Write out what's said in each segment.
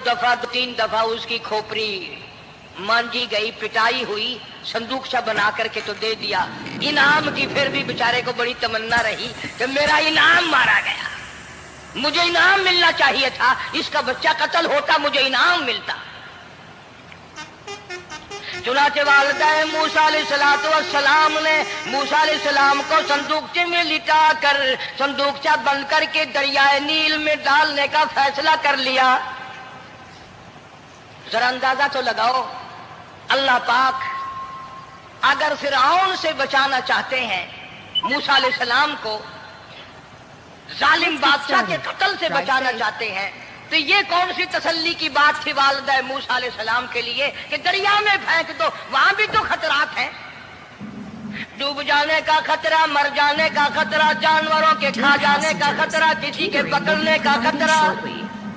दफा 3 दफा उसकी खोपड़ी मांझी गई, पिटाई हुई, संदूकशा बना करके तो दे दिया। इनाम की फिर भी बेचारे को बड़ी तमन्ना रही कि मेरा इनाम मारा गया, मुझे इनाम मिलना चाहिए था, इसका बच्चा कत्ल होता, मुझे इनाम मिलता। चुनाचे वालिदा मूसा अलैहिस्सलाम ने मूसा अलैहिस्सलाम को संदूकचे में लिटा कर संदूकचा बंद करके दरियाए नील में डालने का फैसला कर लिया। जरा अंदाजा तो लगाओ, अल्लाह पाक अगर फिरऔन से बचाना चाहते हैं, मूसा अलैहिस्सलाम को जालिम बादशाह के कत्ल से बचाना चाहते हैं, तो ये कौन सी तसल्ली की बात थी वालिदा मूसा अलैहिस्सलाम के लिए कि दरिया में फेंक दो, वहां भी तो खतरात हैं, डूब जाने का खतरा, मर जाने का खतरा, जानवरों के खा जाने का खतरा, किसी के पकड़ने का खतरा।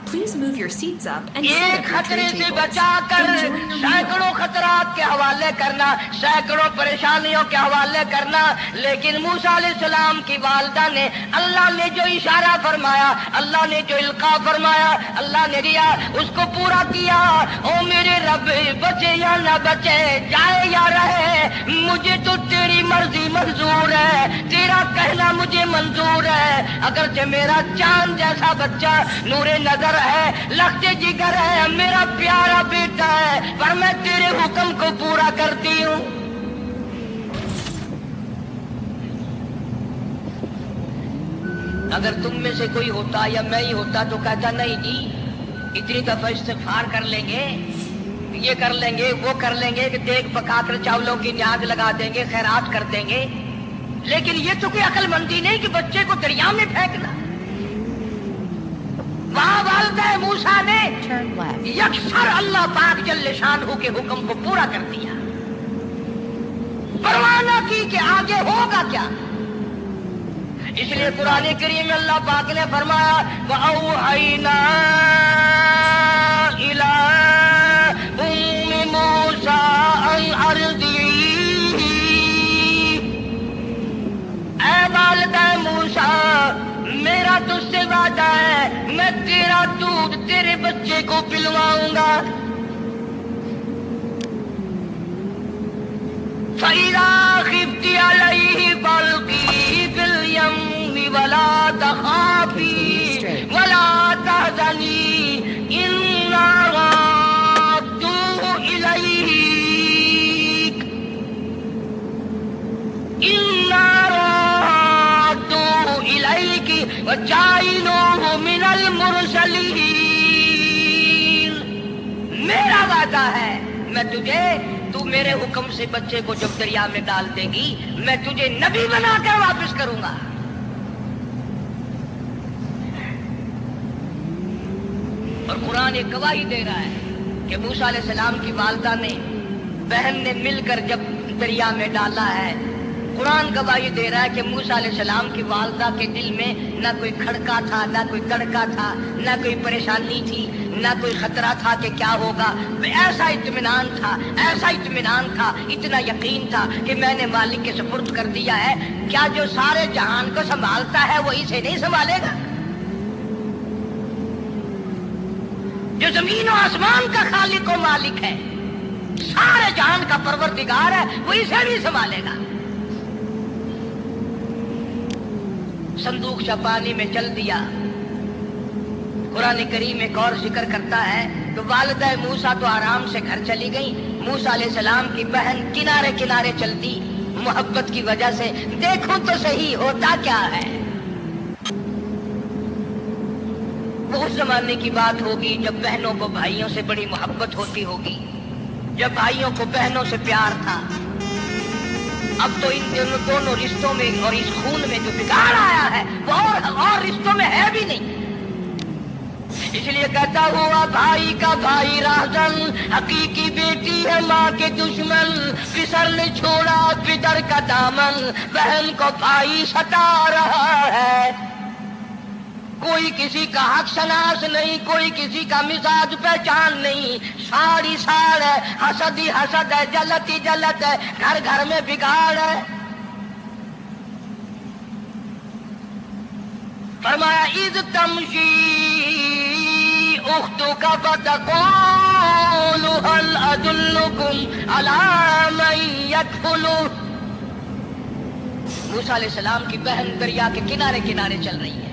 एक खतरे से बचाकर सैकड़ों खतरात के हवाले करना, सैकड़ों परेशानियों के हवाले करना। लेकिन मूसा अलैहिस्सलाम की वालिदा ने, अल्लाह ने जो इशारा फरमाया, अल्लाह ने जो इल्का फरमाया, अल्लाह ने दिया, उसको पूरा किया। ओ मेरे रब, बचे या न बचे, जाए या रहे, मुझे तो तेरी मर्जी मंजूर है, तेरा कहना मुझे मंजूर है। अगरचे मेरा चांद जैसा बच्चा नूरे नजर है, लखते जिगर है, मेरा प्यारा बेटा है, पर मैं तेरे हुक्म को पूरा करती हूँ। अगर तुम में से कोई होता या मैं ही होता तो कहता नहीं जी, इतनी दफा इस्तिग़फ़ार कर लेंगे, ये कर लेंगे, वो कर लेंगे, कि देग पकाकर चावलों की न्याज लगा देंगे, खैरात कर देंगे। लेकिन ये तो कोई अक्लमंदी नहीं कि बच्चे को दरिया में फेंकना। वहां वालिदा मूसा ने यकसर अल्लाह पाक जल्ले शानहू के हुक्म को पूरा कर दिया, परवाह न की कि आगे होगा क्या। इसलिए कुरान करीम में अल्लाह पाक ने फरमाया, वअौहैना इला उम्मी मूसा अन अर्दिही, ऐ वालिदा मूसा, मेरा तुझसे वादा है, मैं तेरा दूध तेरे बच्चे को पिलवाऊंगा। फ़इज़ा ख़िफ़्ती अलैहि फ़अल्क़ीही फ़िल यम्मि वला तख़ाफ़ी वला तहज़नी इन्ना राद्दूहु इलैक, इन्ना राद्दूहु इलैक वजाइलूहु मिनल मुरसलीन। मेरा वादा है, मैं तुझे, तू मेरे हुक्म से बच्चे को जब दरिया में डाल देगी, मैं तुझे नबी बनाकर वापस करूंगा। और कुरान एक गवाही दे रहा है कि मूसा अलैहिस्सलाम की वालिदा ने, बहन ने मिलकर जब दरिया में डाला है, कुरान गवाही दे रहा है कि मूसा अलैहिस्सलाम की वालिदा के दिल में ना कोई खड़का था, ना कोई तड़का था, ना कोई परेशानी थी, ना कोई खतरा था कि क्या होगा। ऐसा इत्मीनान था, ऐसा इत्मीनान था, इतना यकीन था कि मैंने मालिक के सुपुर्द कर दिया है। क्या जो सारे जहान को संभालता है वो इसे नहीं संभालेगा? जो जमीन और आसमान का खालिक और मालिक है, सारे जहान का परवरदिगार है, वो इसे भी संभालेगा। संदूक पानी में चल दिया। कुरान करीम एक और जिक्र करता है कि वालिदा मूसा तो आराम से घर चली गई, मूसा अलैहिस्सलाम की बहन किनारे किनारे चलती, मोहब्बत की वजह से। देखो तो सही होता क्या है। वो उस जमाने की बात होगी जब बहनों को भाइयों से बड़ी मोहब्बत होती होगी, जब भाइयों को बहनों से प्यार था। अब तो इन दोनों रिश्तों में और इस खून में जो बिगाड़ आया है वो और रिश्तों में है भी नहीं। इसलिए कहता हुआ भाई का भाई राजन, हकीकी बेटी है माँ के दुश्मन, फिसर ने छोड़ा पितर का दामन, बहन को भाई सता रहा है। कोई किसी का हक शनास नहीं, कोई किसी का मिजाज पहचान नहीं, सारी साड़ है, हसद ही हसद है, जलत ही जलत है, घर घर में बिगाड़ है। फरमाया इज़ तमशी اختك فتقول هل ادلكم على من يكفله. موسیٰ علیہ السلام کی بہن دریا کے کنارے کنارے چل رہی ہے،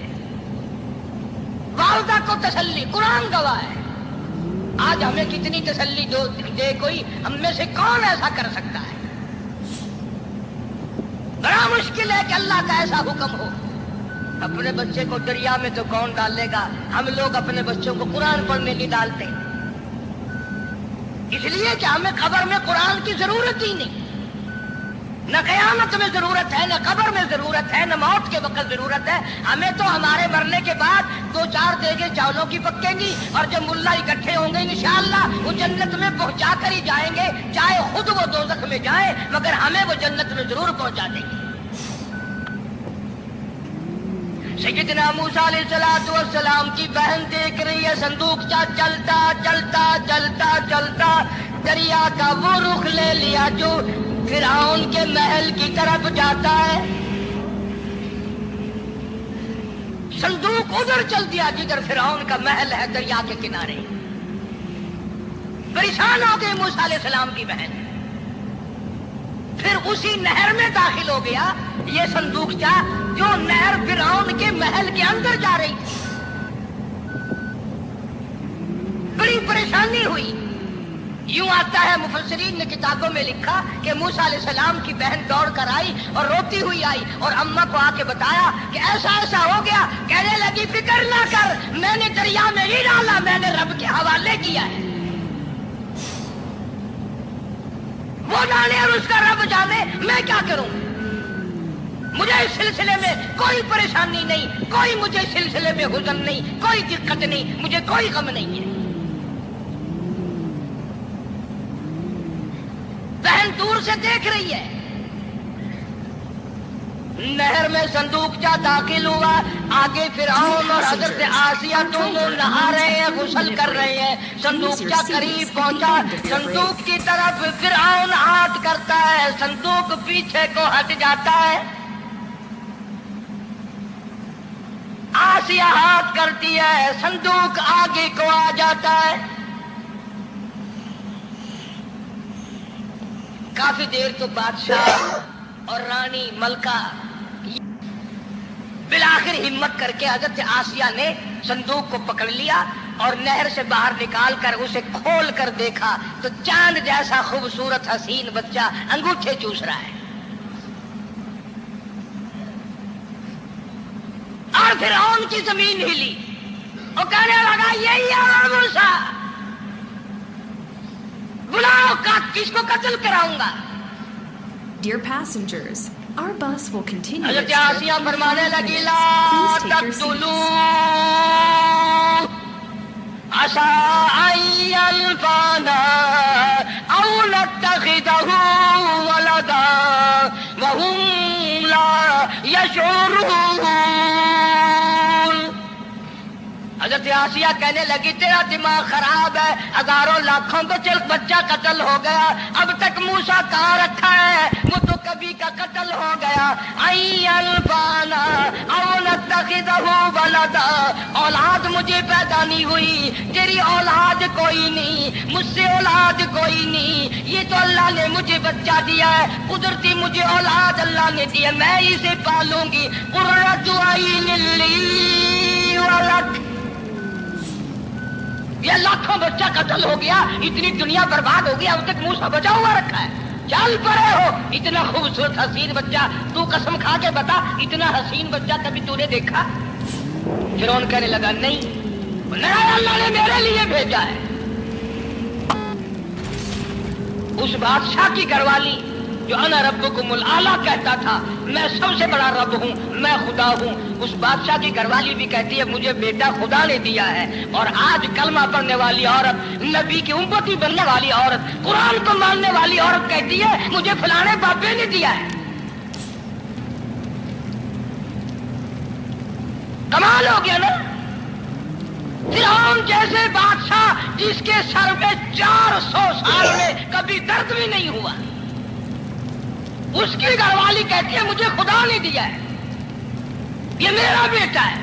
والدہ کو تسلی، قرآن گواہ ہے. آج ہمیں کتنی تسلی دے کوئی، ہم میں سے کون ایسا کر سکتا ہے؟ بڑا مشکل ہے کہ اللہ کا ایسا حکم ہو. اپنے بچے کو دریا میں تو کون ڈالے گا؟ ہم لوگ اپنے بچوں کو قرآن پڑھنے نہیں ڈالتے، اس لیے کہ ہمیں قبر میں قرآن کی ضرورت ہی نہیں. نہ قیامت میں ضرورت ہے، نہ قبر میں ضرورت ہے، نہ موت کے وقت ضرورت ہے. ہمیں تو ہمارے مرنے کے بعد 2-4 دیگیں چاولوں کی پکیں گی، اور جب ملا اکٹھے ہوں گے انشاءاللہ وہ جنت میں پہنچا کر ہی جائیں گے، چاہے خود وہ دوزخ میں جائیں، مگر ہمیں وہ جنت میں ضرور پہنچا دیں گے. سیدنا موسیٰ علیہ السلام کی بہن دیکھ رہی ہے صندوق چلتا چلتا چلتا چلتا دریا کا وہ رخ لے لیا جو فرعون کے محل کی طرف جاتا ہے. صندوق ادھر چل دیا جدھر فرعون کا محل ہے، دریا کے کنارے. پریشان ہو گئی موسیٰ علیہ السلام کی بہن. پھر اسی نہر میں داخل ہو گیا یہ صندوق جو نہر فرعون کے محل کے اندر جا رہی تھی. بڑی پریشانی ہوئی. یوں آتا ہے مفسرین نے کتابوں میں لکھا کہ موسیٰ علیہ السلام کی بہن دوڑ کر آئی اور روتی ہوئی آئی اور اماں کو آ کے بتایا کہ ایسا ایسا ہو گیا. کہنے لگی فکر نہ کر، میں نے دریا میں نہیں ڈالا، میں نے رب کے حوالے کیا ہے. وہ جانے اور اس کا رب جانے، میں کیا کروں؟ مجھے اس سلسلے میں کوئی پریشانی نہیں، کوئی مجھے اس سلسلے میں حزن نہیں، کوئی دقت نہیں، مجھے کوئی غم نہیں ہے. بہن دور سے دیکھ رہی ہے. نہر میں صندوق داخل ہوا. آگے فرعون اور حضرت آسیہ دونوں نہا رہے ہیں، غسل کر رہے ہیں. صندوق قریب پہنچا، صندوق کی طرف فرعون ہاتھ کرتا ہے، صندوق پیچھے کو ہٹ جاتا ہے. آسیہ ہاتھ کرتی ہے، صندوق آگے کو آ جاتا ہے. کافی دیر تو بادشاہ اور رانی ملکہ بالآخر ہمت کر کے حضرت آسیہ نے صندوق کو پکڑ لیا اور نہر سے باہر نکال کر اسے کھول کر دیکھا تو چاند جیسا خوبصورت حسین بچہ انگوٹھے چوس رہا ہے. اور فرعون کی زمین ہلی اور کہنے لگا یہی ہے موسیٰ، بلاؤ کس کو قتل کراؤں گا. Dear passengers, our bus will continue حضرت its آسیہ trip in فرمانے 5 لگی minutes. Law Please take your تقتلوا seats. عسى أن ينفعنا أو نتخذه ولدا وهم لا يشعرون. حضرت آسیہ کہنے لگی تیرا دماغ خراب ہے، ہزاروں لاکھوں بچہ قتل ہو گیا، اب تک موسیٰ کہاں رکھا ہے؟ وہ تو کبھی کا قتل ہو گیا. الفانا او نتخذہ ولدا، اولاد مجھے پیدا نہیں ہوئی، تیری اولاد کوئی نہیں، مجھ سے اولاد کوئی نہیں، یہ تو اللہ نے مجھے بچہ دیا ہے، قدرتی مجھے اولاد اللہ نے دیا، میں اسے پالوں گی. قرۃ عین لی ولک. یہ لاکھوں بچہ قتل ہو گیا، اتنی دنیا برباد ہو گیا، اب تک موسیٰ بچا ہوا رکھا ہے. چل پڑے ہو، اتنا خوبصورت حسین بچہ، تو قسم کھا کے بتا اتنا حسین بچہ کبھی تو نے دیکھا؟ فرعون کہنے لگا نہیں، اللہ نے میرے لیے بھیجا ہے. اس بادشاہ کی گھر والی جو انا ربکم الاعلیٰ کہتا تھا، میں سب سے بڑا رب ہوں، میں خدا ہوں، اس بادشاہ کی گھر والی بھی کہتی ہے مجھے بیٹا خدا نے دیا ہے. اور آج کلمہ پڑھنے والی عورت، نبی کی امتی بننے والی عورت، قرآن کو ماننے والی عورت کہتی ہے مجھے فلانے بابے نے دیا ہے. کمال ہو گیا نا. فرعون جیسے بادشاہ جس کے سر میں 400 سال میں کبھی درد بھی نہیں ہوا، اس کی گھر والی کہتی ہے مجھے خدا نے دیا ہے، یہ میرا بیٹا ہے.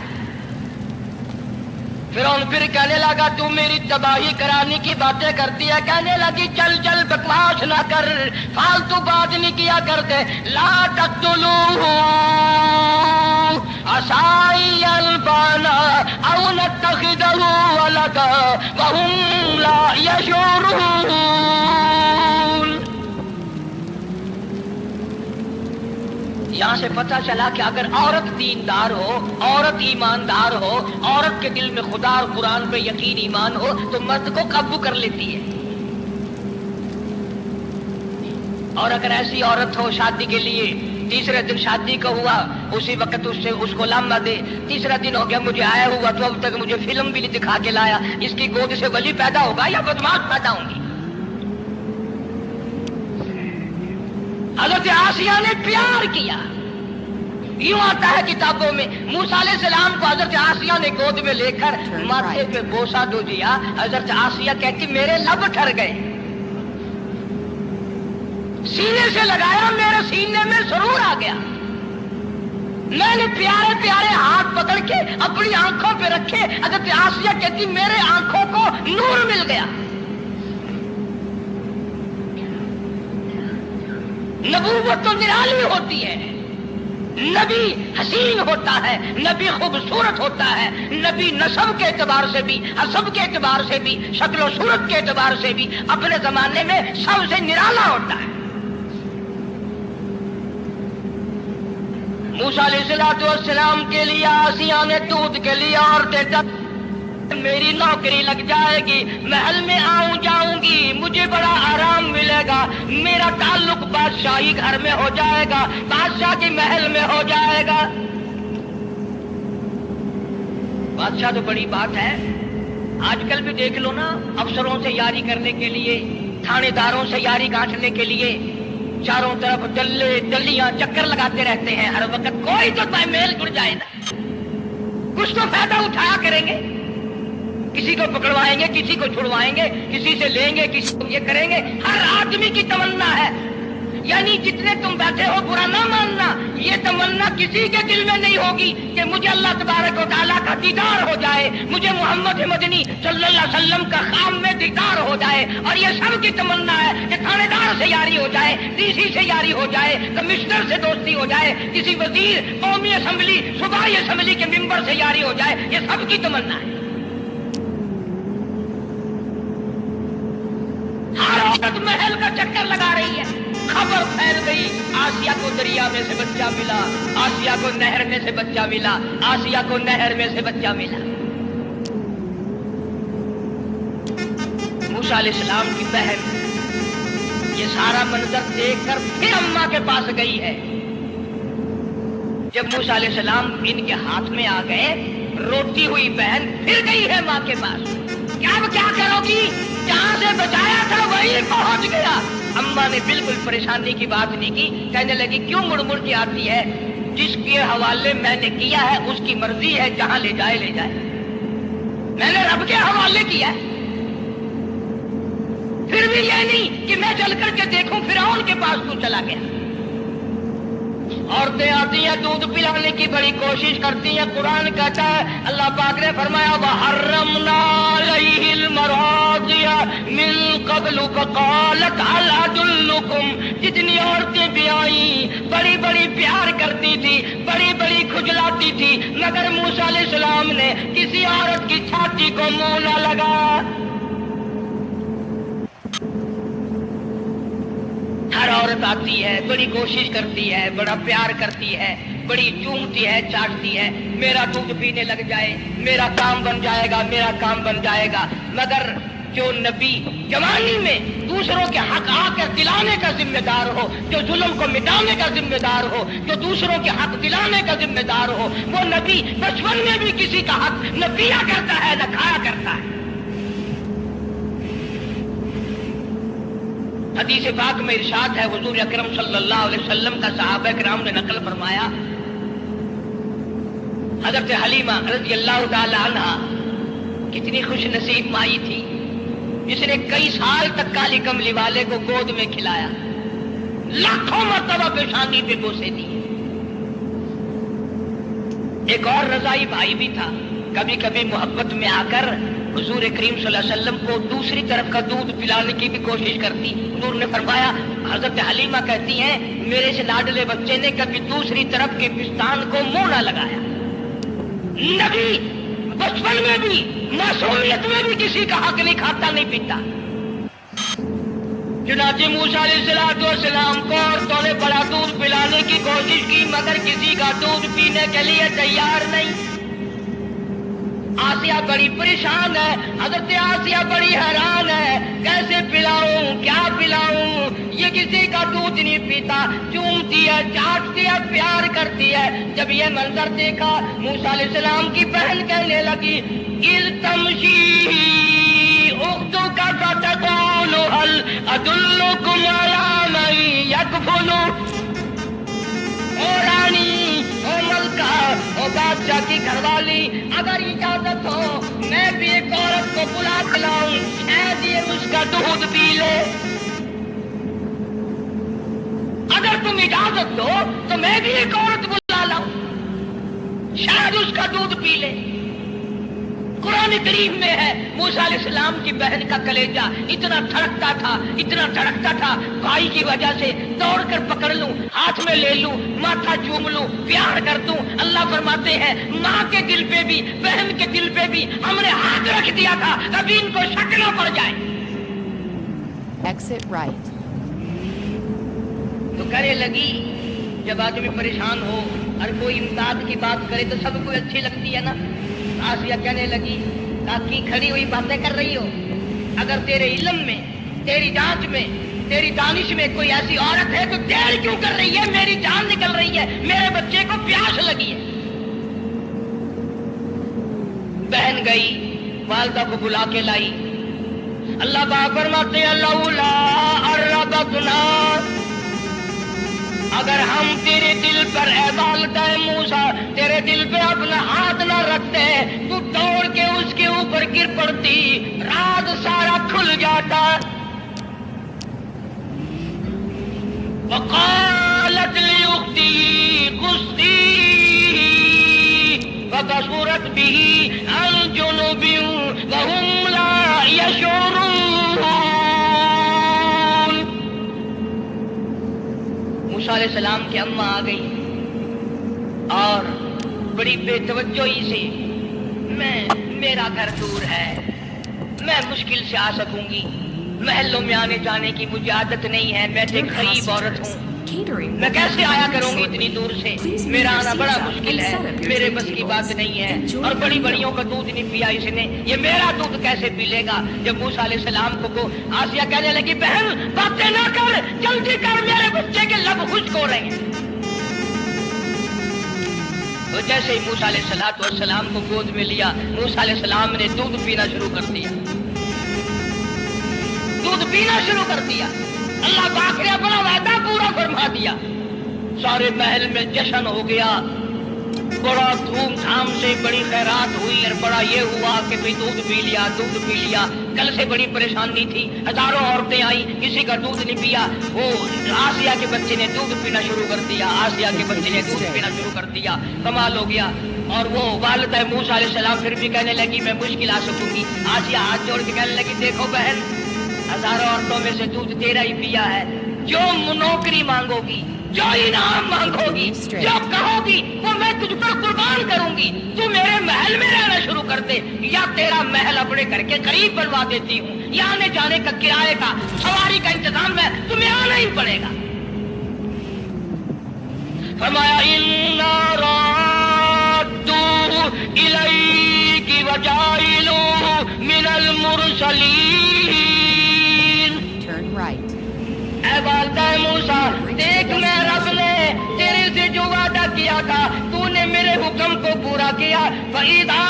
फिरौन फिर कहने लगा तू मेरी तबाही कराने की बातें करती है। कहने लगी चल चल बकवास ना कर, फालतू बात नहीं किया करते। ला तक़्तुलूहु असाई अल्बाना औ नत्तखिदहु वलदा वहुम ला यशऊरून। यहां से पता चला कि अगर औरत दीनदार हो, औरत ईमानदार हो, औरत के दिल में खुदा और कुरान पे यकीन ईमान हो तो मर्द को काबू कर लेती है। और अगर ऐसी औरत हो शादी के लिए, तीसरे दिन शादी का हुआ, उसी वक्त उसको लामा दे, तीसरा दिन हो गया मुझे आया हुआ तो अब तक मुझे फिल्म भी नहीं दिखा के लाया, इसकी गोद से वली पैदा होगा या बदमाश पैदा होंगी। हज़रत आसिया ने प्यार किया। यूं आता है किताबों में, मूसा अलैहिस्सलाम को हज़रत आसिया ने गोद में लेकर माथे पे बोसा दो दिया। हज़रत आसिया कहती मेरे लब ठर गए, सीने से लगाया मेरे सीने में सुरूर आ गया। मैंने प्यारे प्यारे हाथ पकड़ के अपनी आंखों पे रखे। हज़रत आसिया कहती मेरे आंखों को नूर मिल गया। नबूवत तो निराली होती है, नबी हसीन होता है, नबी खूबसूरत होता है, नबी नसब के एतबार से भी, हसब के एतबार से भी, शक्ल सूरत के एतबार से भी अपने जमाने में सबसे निराला होता है। मूसा अलैहिस्सलाम के लिए आसिया ने दूध के लिए और देता मेरी नौकरी लग जाएगी, महल में आऊं जाऊंगी, मुझे बड़ा आराम मिलेगा, मेरा ताल्लुक बादशाही घर में हो जाएगा, बादशाह के महल में हो जाएगा। बादशाह तो बड़ी बात है, आजकल भी देख लो ना, अफसरों से यारी करने के लिए, थानेदारों से यारी गांठने के लिए चारों तरफ डल्ले डल्लियां चक्कर लगाते रहते हैं हर वक्त। कोई तो मेल जुड़ जाए ना, कुछ तो फायदा उठाया करेंगे, किसी को पकड़वाएंगे, किसी को छुड़वाएंगे, किसी से लेंगे, किसी को ये करेंगे। हर आदमी की तमन्ना है, यानी जितने तुम बैठे हो बुरा ना मानना, ये तमन्ना किसी के दिल में नहीं होगी कि मुझे अल्लाह तबारक व तआला का दीदार हो जाए, मुझे मोहम्मद मदनी सल्लल्लाहु अलैहि वसल्लम का खाम में दीदार हो जाए। और ये सब की तमन्ना है कि थानेदार से यारी हो जाए, डीसी से यारी हो जाए, कमिश्नर से दोस्ती हो जाए, किसी वजीर, कौमी असेंबली, सूबाई असेंबली के मेंबर से यारी हो जाए। ये सब की तमन्ना है। हर औरत महल का चक्कर लगा रही है। खबर फैल गई, आसिया को दरिया में से बच्चा मिला, आसिया को नहर में से बच्चा मिला, आसिया को नहर में से बच्चा मिला। मूसा अलैहिस्सलाम की बहन ये सारा मंजर देखकर फिर अम्मा के पास गई है। जब मूसा अलैहिस्सलाम इनके हाथ में आ गए, रोती हुई बहन फिर गई है माँ के पास। क्या करोगी, जहां से बचाया था वहीं पहुंच गया। अम्मा ने बिल्कुल परेशानी की बात नहीं की, कहने लगी क्यों मुड़ मुड़ के आती है, जिसके हवाले मैंने किया है उसकी मर्जी है, जहां ले जाए ले जाए, मैंने रब के हवाले किया है। फिर भी ये नहीं कि मैं चल करके देखूं फिरौन के पास तू चला गया। औरतें आती हैं, दूध पिलाने की बड़ी कोशिश करती हैं। कुरान कहता है, अल्लाह पाक ने फरमाया वहर्रमना अलैहिल मरादिया मिन क़ब्लु फ़क़ालत हल अदुल्लुकुम। जितनी औरतें भी आई बड़ी बड़ी प्यार करती थी, बड़ी बड़ी खुजलाती थी, मगर मूसा अलैहिस्सलाम ने किसी औरत की छाती को मुंह न लगाया। हर औरत आती है, बड़ी कोशिश करती है, बड़ा प्यार करती है, बड़ी चूमती है, चाटती है, मेरा दूध पीने लग जाए, मेरा काम बन जाएगा, मेरा काम बन जाएगा। मगर जो नबी जवानी में दूसरों के हक आकर दिलाने का जिम्मेदार हो, जो जुल्म को मिटाने का जिम्मेदार हो, जो दूसरों के हक दिलाने का जिम्मेदार हो, वो नबी बचपन में भी किसी का हक न पिया करता है न खाया करता है। हदीस पाक में इरशाद है, हुजूर अकरम सल्लल्लाहु अलैहि वसल्लम का सहाबा किराम ने नकल फरमाया, हजरत हलीमा रज़ियल्लाहु ताला अन्हा कितनी खुश नसीब माई थी, जिसने कई साल तक काली कमली वाले को गोद में खिलाया, लाखों मर्तबा पेशानी पे बोसे दिए। एक और रजाई भाई भी था, कभी कभी मोहब्बत में आकर हुजूर करीम सल्लल्लाहु अलैहि वसल्लम को दूसरी तरफ का दूध पिलाने की भी कोशिश करती। हुजूर ने फरमाया, हजरत हलीमा कहती हैं, मेरे से लाडले बच्चे ने कभी दूसरी तरफ के पिस्तान को मुंह न लगाया। नबी बचपन में भी मासूमियत में भी किसी का हक नहीं खाता नहीं पीता। चुनाचे मूसा अलैहिस्सलाम को औरतों ने बड़ा दूध पिलाने की कोशिश की, मगर किसी का दूध पीने के लिए तैयार नहीं। आसिया बड़ी परेशान है, हजरत आसिया बड़ी हैरान है, कैसे पिलाऊं, क्या पिलाऊं, ये किसी का दूध नहीं पीता, चूमती है, चाटती है, प्यार करती है। जब ये मंजर देखा, मूसा अलैहिस्सलाम की बहन कहने लगी, इल तमशी उख्तु का फतक़ूलु हल अदुल्लुकुम अला मन यकफुलु। ओ रानी, ओ मलका, ओ बादशाह की घरवाली, अगर इजाजत हो मैं भी एक औरत को बुला के लाऊं, शायद ये उसका दूध पी ले। अगर तुम इजाजत दो तो मैं भी एक औरत बुला लाऊं, शायद उसका दूध पी ले। कुरान करीम में है, मूसा अलैहिस्सलाम की बहन का कलेजा इतना धड़कता था, भाई की वजह से दौड़कर पकड़ लूं, हाथ में ले लूं, माथा चूम लूं, प्यार कर दूं। अल्लाह फरमाते हैं, माँ के दिल पे भी, बहन के दिल पे भी हमने हाथ रख दिया था, कभी इनको शक न पड़ जाए। Exit right. तो कहने लगी, जब आदमी परेशान हो और कोई इमदाद की बात करे तो सबको अच्छी लगती है ना। आसिया कहने लगी, ताकि खड़ी हुई बातें कर रही हो, अगर तेरे इल्म में, तेरी जांच में, तेरी दानिश में कोई ऐसी औरत है तो देर क्यों कर रही है? मेरी जान निकल रही है, मेरे बच्चे को प्यास लगी है। बहन गई, वालिदा को बुला के लाई। अल्लाह पाक फरमाते हैं, लौला अर्रबतना, अगर हम तेरे दिल पर ऐ मूसा तेरे दिल पे अपना हाथ न रखते, तू दौड़ के उसके ऊपर गिर पड़ती, राज सारा खुल जाता। वक़ालत लिउख्ती कुस्ती वकसूरत बिही अन जुनुबिन वहुम ला यशऊरून। मूसा अलैहिस्सलाम की अम्मा आ गई और बड़ी बेतवज्जोही से, मेरा घर दूर है, मैं मुश्किल से आ सकूंगी, महलों में आने जाने की मुझे आदत नहीं है, मैं एक गरीब औरत हूँ, मैं कैसे आया करूंगी इतनी दूर से, मेरा आना बड़ा मुश्किल है, मेरे बस की बात नहीं है, और बड़ी बड़ियों का दूध नहीं पिया इसने, ये मेरा दूध कैसे पी लेगा। जब मूसा अलैहिस्सलाम को आसिया कहने लगी, बहन बातें ना कर, जल्दी कर, मेरे बच्चे के लब खुश्क हो रहे हैं। तो जैसे ही मूसा अलैहिस्सलाम को गोद में लिया, मूसा अलैहिस्सलाम ने दूध पीना शुरू कर दिया, दूध पीना शुरू कर दिया। अल्लाह पाक ने अपना वादा पूरा फरमा दिया। सारे महल में जश्न हो गया, बड़ा धूमधाम से बड़ी खैरात हुई और बड़ा ये हुआ कि भाई दूध पी लिया। कल से बड़ी परेशानी थी, हजारों औरतें आई, किसी का दूध नहीं पिया। वो आसिया के बच्चे ने दूध पीना शुरू कर दिया, कमाल हो गया। और वो वालिदा मूसा अलैहिस्सलाम फिर भी कहने लगी, मैं मुश्किल आ सकूंगी। आसिया हाथ जोड़ के कहने लगी, देखो बहन, हजारों औरतों में से दूध तेरा ही पिया है, जो नौकरी मांगोगी, जो इनाम मांगोगी, जो कहोगी वो मैं तुझ पर कुर्बान करूंगी। तू मेरे महल में रहना शुरू कर दे, या तेरा महल अपने घर के करीब बनवा देती हूँ, या आने जाने का, किराए का, सवारी का इंतजाम है, तुम्हें आना ही पड़ेगा। फरमाया, इन्ना राद्दू इलैकी वजाइलूहु मिनल मुरसलीन। ऐ वालिदा मूसा, देख मैं रब ने तेरे से जो वादा किया था, तूने मेरे हुक्म को पूरा किया। फइज़ा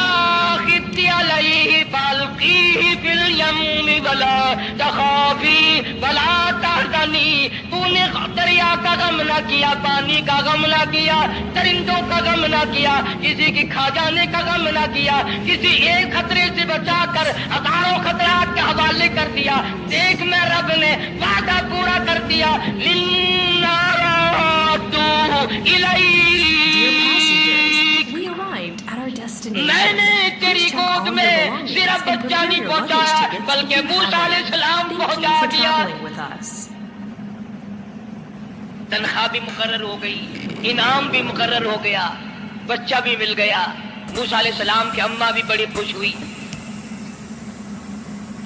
खिफ्ती अलैहि फअल्क़ीही फिल यम्मि वला तख़ाफ़ी वला तहज़नी। तूने दरिया का गम न किया, पानी का गम न किया, दरिंदों का गम न किया, किसी की खा जाने का गम न किया, किसी एक खतरे से बचाकर हजारों खतरात के हवाले कर दिया। देख मैं रब ने वादा पूरा कर दिया। मैंने تمہیں your belongings صرف and بچہ prepare نہیں your luggage پہنچایا tickets بلکہ if you موسیٰ have علیہ one. السلام Thank you پہنچا for دیا. traveling with us. تنخواہ بھی مقرر ہو گئی، انعام بھی مقرر ہو گیا، بچہ بھی مل گیا. موسیٰ علیہ السلام کی اماں بھی بڑی خوش ہوئی.